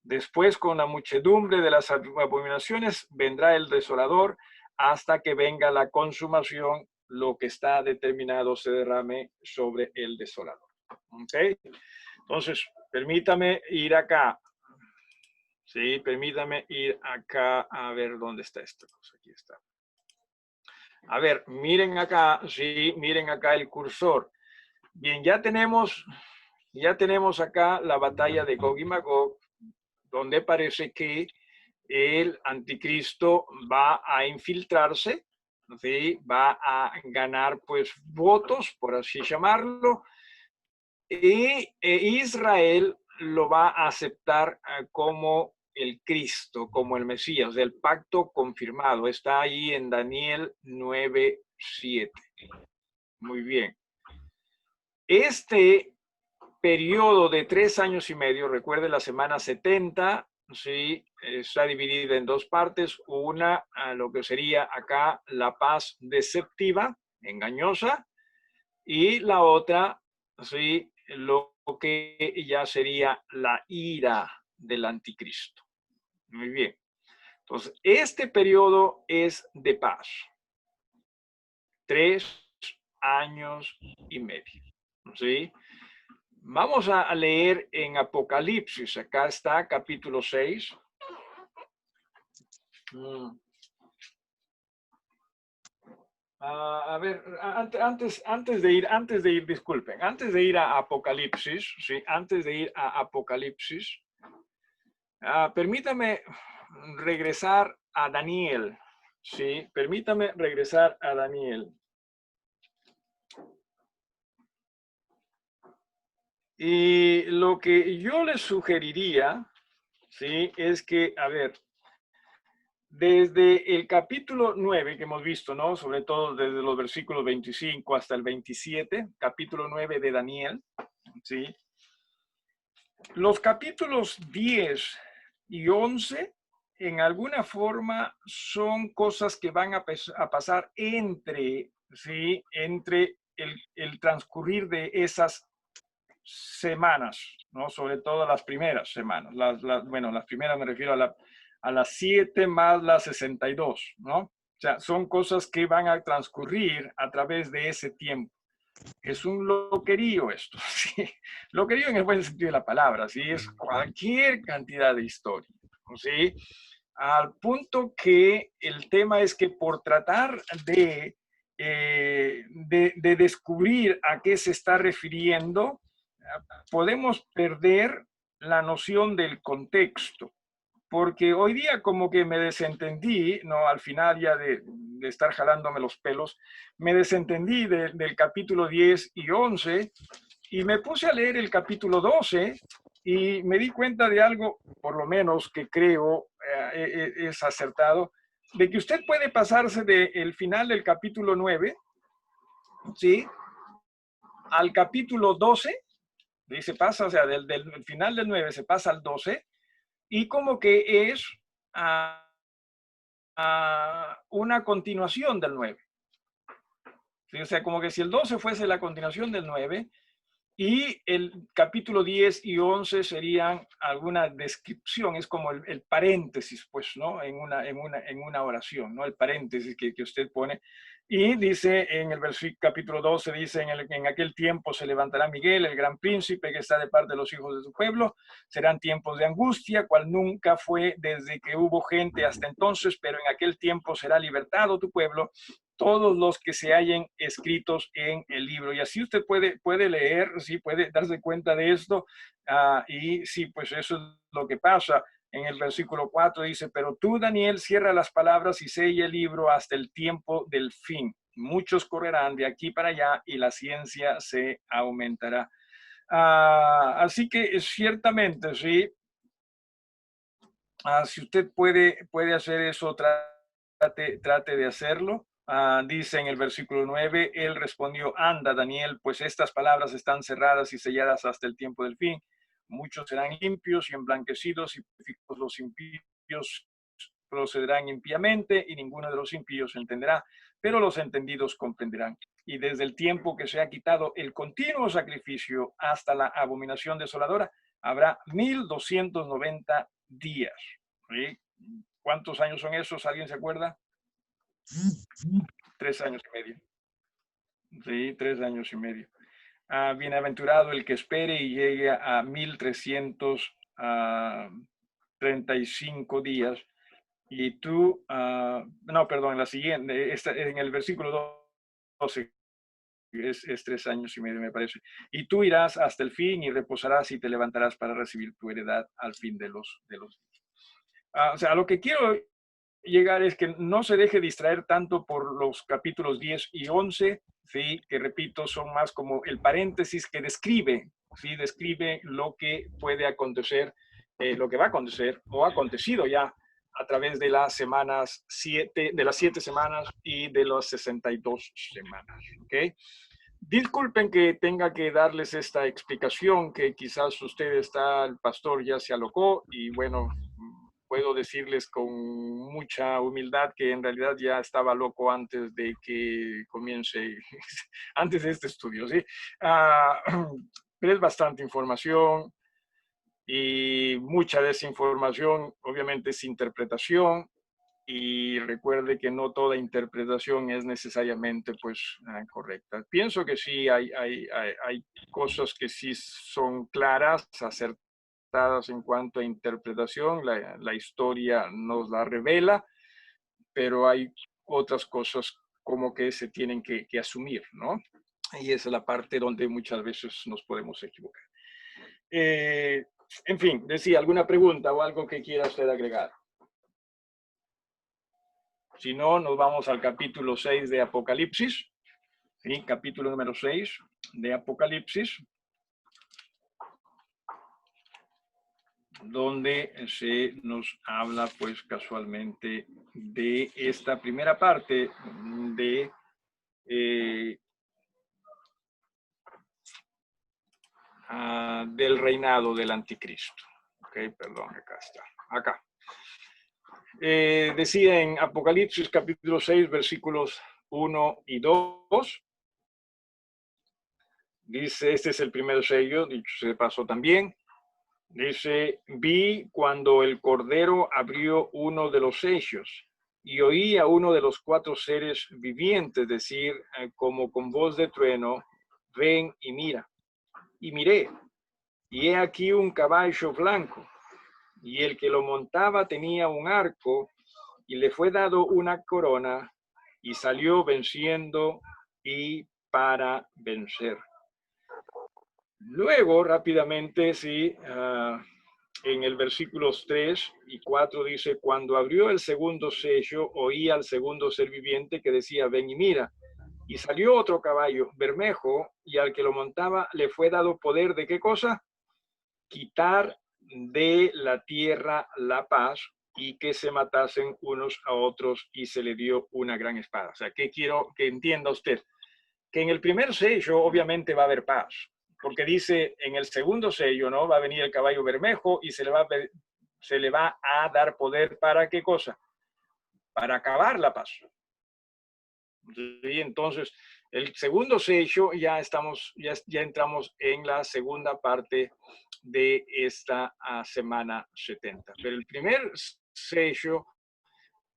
Después, con la muchedumbre de las abominaciones, vendrá el desolador hasta que venga la consumación, lo que está determinado se derrame sobre el desolador. ¿Ok? Entonces, permítame ir acá. Sí, permítame ir acá a ver dónde está esta cosa. Aquí está. A ver, miren acá, sí, miren acá el cursor. Bien, ya tenemos acá la batalla de Gog y Magog, donde parece que el anticristo va a infiltrarse, ¿sí? Va a ganar pues votos, por así llamarlo, y Israel lo va a aceptar como el Cristo, como el Mesías, del pacto confirmado. Está ahí en Daniel 9:7. Muy bien. Este periodo de 3 años y medio, recuerde la semana 70, ¿sí? Está dividida en 2 partes. Una, lo que sería acá la paz deceptiva, engañosa, y la otra, ¿sí? Lo que ya sería la ira del anticristo. Muy bien. Entonces, este periodo es de paz. 3 años y medio. ¿Sí? Vamos a leer en Apocalipsis. Acá está, capítulo 6. A ver, antes de ir, disculpen, antes de ir a Apocalipsis, ¿sí? Antes de ir a Apocalipsis, permítame regresar a Daniel, ¿sí? Permítame regresar a Daniel. Y lo que yo les sugeriría, ¿sí? Es que, a ver, desde el capítulo 9 que hemos visto, ¿no? Sobre todo desde los versículos 25 hasta el 27, capítulo 9 de Daniel, ¿sí? Los capítulos 10 y 11, en alguna forma, son cosas que van a pasar entre, ¿sí? Entre el transcurrir de esas semanas, ¿no? Sobre todo las primeras semanas. Bueno, las primeras me refiero a las 7 más las 62, ¿no? O sea, son cosas que van a transcurrir a través de ese tiempo. Es un loquerío esto, ¿sí? Loquerío en el buen sentido de la palabra, ¿sí? Es cualquier cantidad de historia, ¿sí? Al punto que el tema es que por tratar de descubrir a qué se está refiriendo, podemos perder la noción del contexto, porque hoy día como que me desentendí, ¿no? Al final ya de estar jalándome los pelos, me desentendí del capítulo 10 y 11 y me puse a leer el capítulo 12 y me di cuenta de algo, por lo menos que creo es acertado, de que usted puede pasarse del final del capítulo 9, ¿sí?, al capítulo 12, y se pasa, o sea, del final del 9 se pasa al 12, y como que es una continuación del 9. ¿Sí? O sea, como que si el 12 fuese la continuación del 9, y el capítulo 10 y 11 serían alguna descripción, es como el paréntesis, pues, ¿no? En una oración, ¿no? El paréntesis que usted pone. Y dice en el capítulo 12, dice, en aquel tiempo se levantará Miguel, el gran príncipe que está de parte de los hijos de su pueblo. Serán tiempos de angustia, cual nunca fue desde que hubo gente hasta entonces, pero en aquel tiempo será libertado tu pueblo, todos los que se hallen escritos en el libro. Y así usted puede leer, sí, puede darse cuenta de esto. Y sí, pues eso es lo que pasa. En el versículo 4 dice, pero tú, Daniel, cierra las palabras y sella el libro hasta el tiempo del fin. Muchos correrán de aquí para allá y la ciencia se aumentará. Así que ciertamente, sí, si usted puede hacer eso, trate de hacerlo. Dice en el versículo 9, él respondió, anda, Daniel, pues estas palabras están cerradas y selladas hasta el tiempo del fin. Muchos serán limpios y emblanquecidos, y los impíos procederán impíamente, y ninguno de los impíos entenderá, pero los entendidos comprenderán. Y desde el tiempo que se ha quitado el continuo sacrificio hasta la abominación desoladora, habrá 1290 días. ¿Sí? ¿Cuántos años son esos? ¿Alguien se acuerda? 3 años y medio. Sí, 3 años y medio. Bienaventurado el que espere y llegue a 1335 días. Y tú, no, perdón, en la siguiente, en el versículo 12, es 3 años y medio, me parece. Y tú irás hasta el fin y reposarás y te levantarás para recibir tu heredad al fin de los días. O sea, a lo que quiero llegar es que no se deje distraer tanto por los capítulos 10 y 11, ¿sí? Que repito, son más como el paréntesis que describe, ¿sí? Describe lo que puede acontecer, lo que va a acontecer o ha acontecido ya a través de las semanas 7, de las 7 semanas y de las 62 semanas, ¿ok? Disculpen que tenga que darles esta explicación, que quizás el pastor ya se alocó, y bueno, puedo decirles con mucha humildad que en realidad ya estaba loco antes de que comience, antes de este estudio, ¿sí? Pero es bastante información y mucha desinformación, obviamente es interpretación, y recuerde que no toda interpretación es necesariamente pues correcta. Pienso que sí hay cosas que sí son claras, acertadas en cuanto a interpretación, la historia nos la revela, pero hay otras cosas como que se tienen que asumir, ¿no? Y esa es la parte donde muchas veces nos podemos equivocar. En fin, decía, ¿alguna pregunta o algo que quiera usted agregar? Si no, nos vamos al capítulo 6 de Apocalipsis. ¿Sí? Capítulo número 6 de Apocalipsis, donde se nos habla, pues, casualmente de esta primera parte de del reinado del anticristo. Ok, perdón, acá está. Acá. Decía en Apocalipsis capítulo 6, versículos 1 y 2. Dice, este es el primer sello, dicho se pasó también. Dice, vi cuando el Cordero abrió uno de los sellos y oí a uno de los 4 seres vivientes decir, como con voz de trueno, ven y mira. Y miré, y he aquí un caballo blanco, y el que lo montaba tenía un arco, y le fue dado una corona, y salió venciendo y para vencer. Luego, rápidamente, sí, en el versículos 3 y 4 dice, cuando abrió el segundo sello, oí al segundo ser viviente que decía, ven y mira. Y salió otro caballo, bermejo, y al que lo montaba le fue dado poder de ¿qué cosa? Quitar de la tierra la paz y que se matasen unos a otros y se le dio una gran espada. O sea, ¿qué quiero que entienda usted? Que en el primer sello obviamente va a haber paz, porque dice en el segundo sello, ¿no? Va a venir el caballo bermejo y se le va a dar poder para ¿qué cosa? Para acabar la paz. ¿Sí? Entonces, el segundo sello ya entramos en la segunda parte de esta semana 70. Pero el primer sello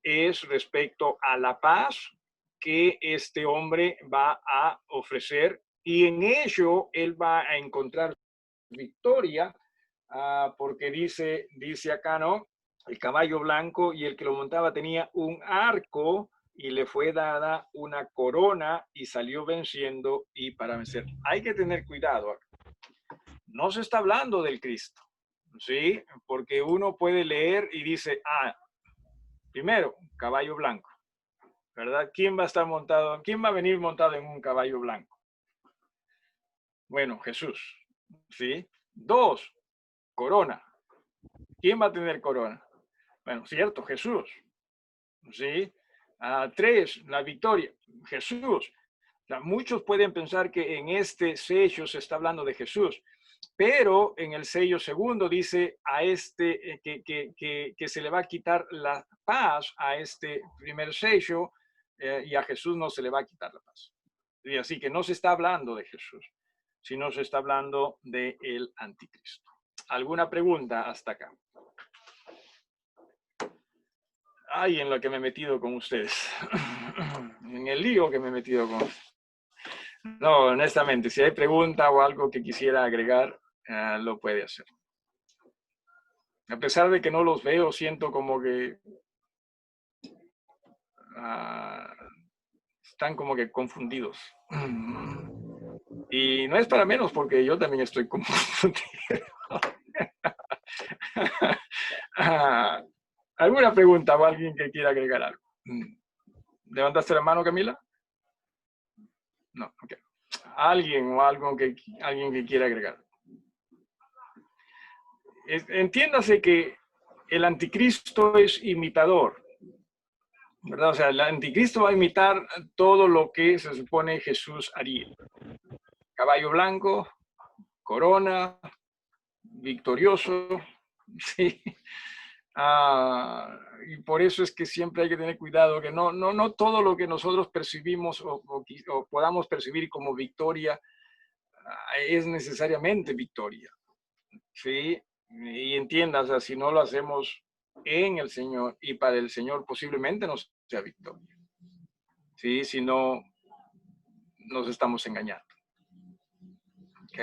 es respecto a la paz que este hombre va a ofrecer y en ello él va a encontrar victoria porque dice acá, ¿no? El caballo blanco y el que lo montaba tenía un arco y le fue dada una corona y salió venciendo y para vencer. Hay que tener cuidado. No se está hablando del Cristo, ¿sí? Porque uno puede leer y dice, primero, caballo blanco, ¿verdad? ¿Quién va a estar montado? ¿Quién va a venir montado en un caballo blanco? Bueno, Jesús, ¿sí? 2, corona. ¿Quién va a tener corona? Bueno, cierto, Jesús, ¿sí? 3, la victoria, Jesús. O sea, muchos pueden pensar que en este sello se está hablando de Jesús, pero en el sello segundo dice a este que se le va a quitar la paz a este primer sello y a Jesús no se le va a quitar la paz. Y así que no se está hablando de Jesús, sino se está hablando del anticristo. ¿Alguna pregunta hasta acá? Ay, en lo que me he metido con ustedes. En el lío que me he metido con ustedes. No, honestamente, si hay pregunta o algo que quisiera agregar, lo puede hacer. A pesar de que no los veo, siento como que están como que confundidos. Y no es para menos porque yo también estoy confundido. ¿Alguna pregunta o alguien que quiera agregar algo? ¿Levantaste la mano, Camila? No, ok. ¿Alguien o alguien que quiera agregar? Entiéndase que el anticristo es imitador, ¿verdad? O sea, el anticristo va a imitar todo lo que se supone Jesús haría. Caballo blanco, corona, victorioso, ¿sí? Y por eso es que siempre hay que tener cuidado, que no todo lo que nosotros percibimos o podamos percibir como victoria es necesariamente victoria, ¿sí? Y entiendas, o sea, si no lo hacemos en el Señor y para el Señor, posiblemente no sea victoria, ¿sí? Si no, nos estamos engañando. ¿Ok?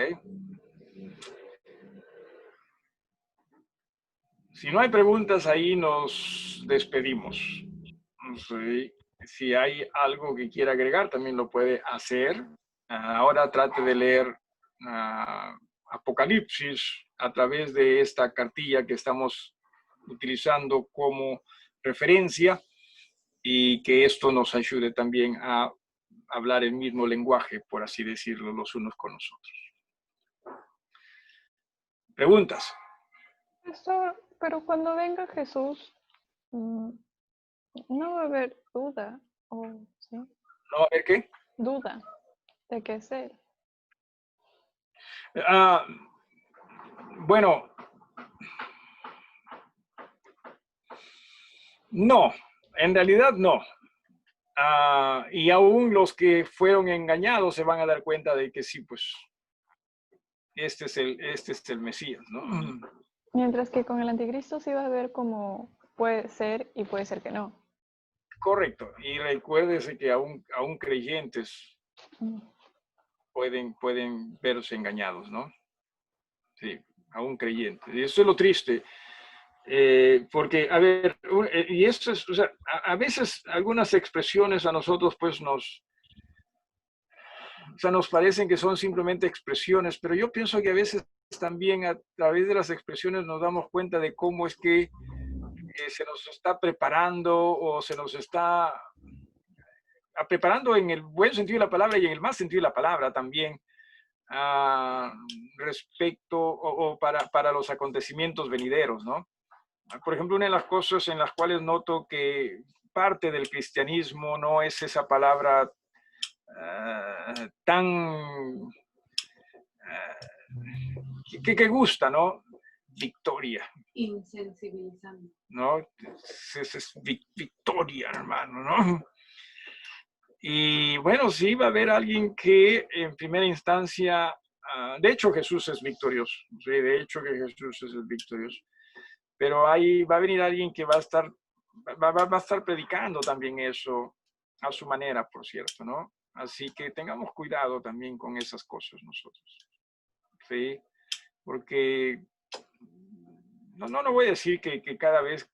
Si no hay preguntas, ahí nos despedimos. ¿Sí? Si hay algo que quiera agregar, también lo puede hacer. Ahora trate de leer Apocalipsis a través de esta cartilla que estamos utilizando como referencia y que esto nos ayude también a hablar el mismo lenguaje, por así decirlo, los unos con los otros. ¿Preguntas? Pero cuando venga Jesús, no va a haber duda, ¿sí? ¿No va a haber qué? Duda de que es Él. Bueno, no, en realidad no. Y aún los que fueron engañados se van a dar cuenta de que sí, pues, este es el Mesías, ¿no? Mientras que con el anticristo sí va a ver cómo puede ser y puede ser que no. Correcto. Y recuérdese que aún creyentes pueden verse engañados, ¿no? Sí, aún creyentes. Y eso es lo triste. Porque, a ver, y esto es, o sea, a veces algunas expresiones a nosotros pues nos O sea, nos parecen que son simplemente expresiones, pero yo pienso que a veces también a través de las expresiones nos damos cuenta de cómo es que se nos está preparando o se nos está preparando en el buen sentido de la palabra y en el mal sentido de la palabra también respecto o para los acontecimientos venideros, ¿no? Por ejemplo, una de las cosas en las cuales noto que parte del cristianismo no es esa palabra tan que gusta, ¿no? Victoria. Insensibilizando. ¿No? Es victoria, hermano, ¿no? Y bueno, sí va a haber alguien que en primera instancia, de hecho Jesús es victorioso, ¿sí? De hecho que Jesús es el victorioso, pero ahí va a venir alguien que va a estar predicando también eso a su manera, por cierto, ¿no? Así que tengamos cuidado también con esas cosas nosotros, ¿sí? Porque no voy a decir que cada vez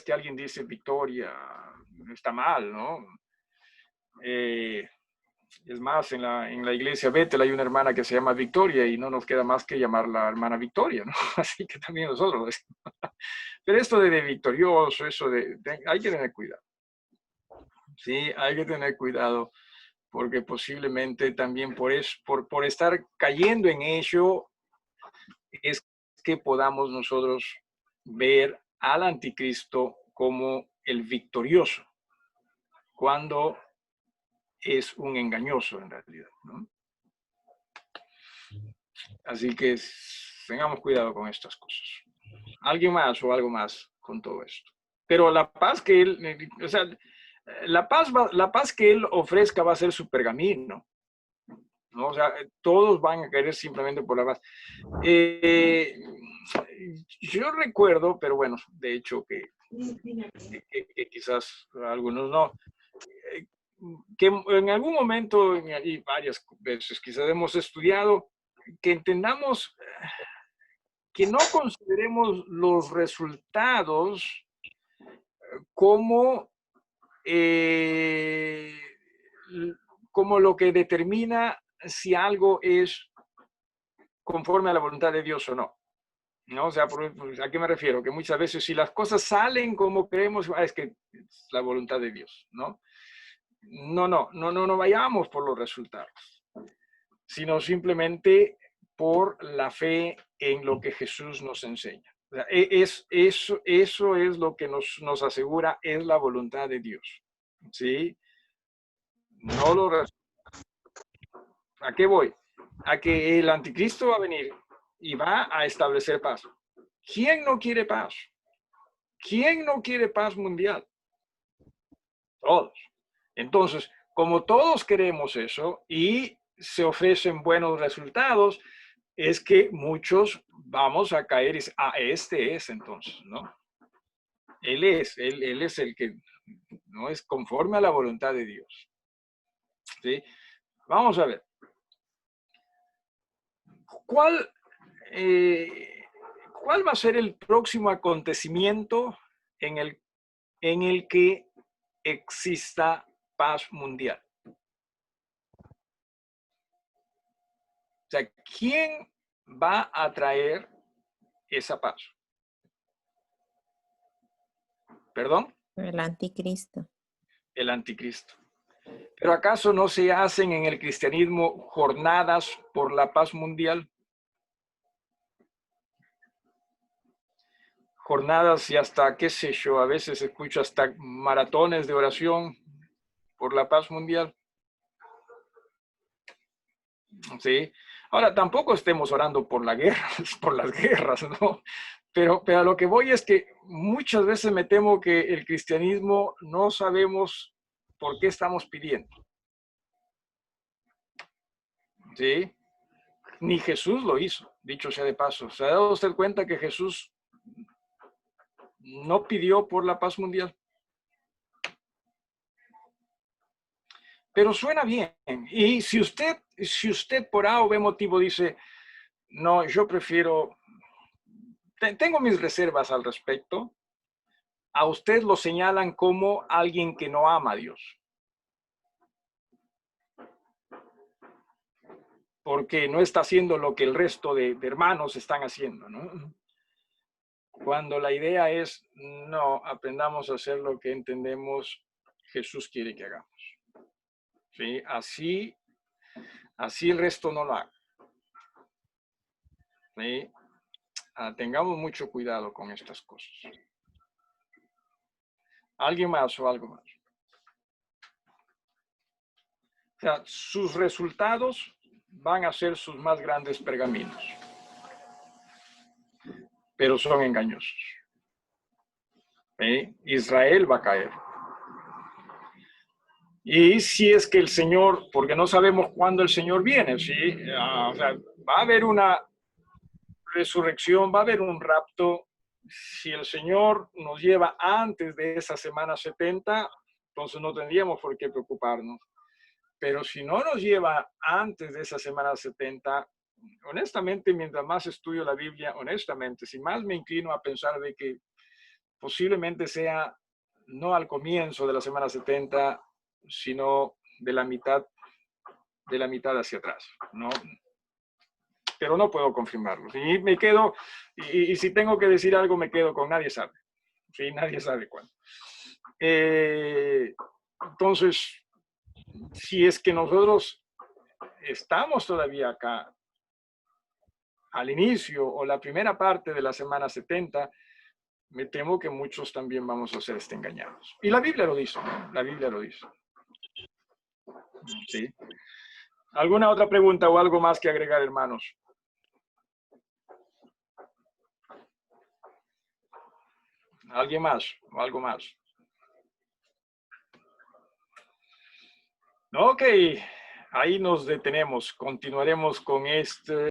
que alguien dice victoria está mal, ¿no? Es más, en la iglesia Bethel hay una hermana que se llama Victoria y no nos queda más que llamarla hermana Victoria, ¿no? Así que también nosotros lo decimos. Pero esto de victorioso, eso hay que tener cuidado. Sí, hay que tener cuidado porque posiblemente también por estar cayendo en ello es que podamos nosotros ver al anticristo como el victorioso, cuando es un engañoso en realidad, ¿no? Así que tengamos cuidado con estas cosas. ¿Alguien más o algo más con todo esto? Pero la paz que él, o sea, la paz que él ofrezca va a ser su pergamino, ¿no? O sea, todos van a querer simplemente por la paz. Yo recuerdo, pero bueno, de hecho que quizás algunos no, que en algún momento y varias veces quizás hemos estudiado que entendamos que no consideremos los resultados como como lo que determina si algo es conforme a la voluntad de Dios o no. ¿No? O sea, ¿a qué me refiero? Que muchas veces si las cosas salen como creemos, es que es la voluntad de Dios, ¿no? No vayamos por los resultados, sino simplemente por la fe en lo que Jesús nos enseña. O sea, eso es lo que nos asegura es la voluntad de Dios, ¿sí? No lo resultados. ¿A qué voy? A que el anticristo va a venir y va a establecer paz. ¿Quién no quiere paz? ¿Quién no quiere paz mundial? Todos. Entonces, como todos queremos eso y se ofrecen buenos resultados, es que muchos vamos a caer, este es entonces, ¿no? Él es el que no es conforme a la voluntad de Dios. ¿Sí? Vamos a ver. ¿Cuál va a ser el próximo acontecimiento en el que exista paz mundial? O sea, ¿quién va a traer esa paz? ¿Perdón? El anticristo. El anticristo. ¿Pero acaso no se hacen en el cristianismo jornadas por la paz mundial? Jornadas y hasta, qué sé yo, a veces escucho hasta maratones de oración por la paz mundial. ¿Sí? Ahora, tampoco estemos orando por la guerra, por las guerras, ¿no? Pero a lo que voy es que muchas veces me temo que el cristianismo no sabemos por qué estamos pidiendo. ¿Sí? Ni Jesús lo hizo, dicho sea de paso. ¿Se ha dado usted cuenta que Jesús no pidió por la paz mundial? Pero suena bien. Y si usted por A o B motivo dice, no, yo prefiero, tengo mis reservas al respecto, a usted lo señalan como alguien que no ama a Dios. porque no está haciendo lo que el resto de hermanos están haciendo, ¿no? Cuando la idea es, no, aprendamos a hacer lo que entendemos Jesús quiere que hagamos. ¿Sí? Así el resto no lo haga. ¿Sí? Tengamos mucho cuidado con estas cosas. ¿Alguien más o algo más? O sea, sus resultados van a ser sus más grandes pergaminos, pero son engañosos. ¿Sí? Israel va a caer. Y si es que el Señor, porque no sabemos cuándo el Señor viene, ¿sí? O sea, va a haber una resurrección, va a haber un rapto. Si el Señor nos lleva antes de esa semana 70, entonces no tendríamos por qué preocuparnos. Pero si no nos lleva antes de esa semana 70, honestamente, mientras más estudio la Biblia, honestamente, si más me inclino a pensar de que posiblemente sea no al comienzo de la semana 70, sino de la mitad hacia atrás, ¿no? Pero no puedo confirmarlo. Y me quedo, y si tengo que decir algo, me quedo con nadie sabe. ¿Sí? Nadie sabe cuándo. Entonces, si es que nosotros estamos todavía acá, al inicio o la primera parte de la semana 70, me temo que muchos también vamos a ser engañados. Y la Biblia lo dice, ¿no? La Biblia lo dice. ¿Sí? ¿Alguna otra pregunta o algo más que agregar, hermanos? ¿Alguien más o algo más? Ok, ahí nos detenemos. Continuaremos con este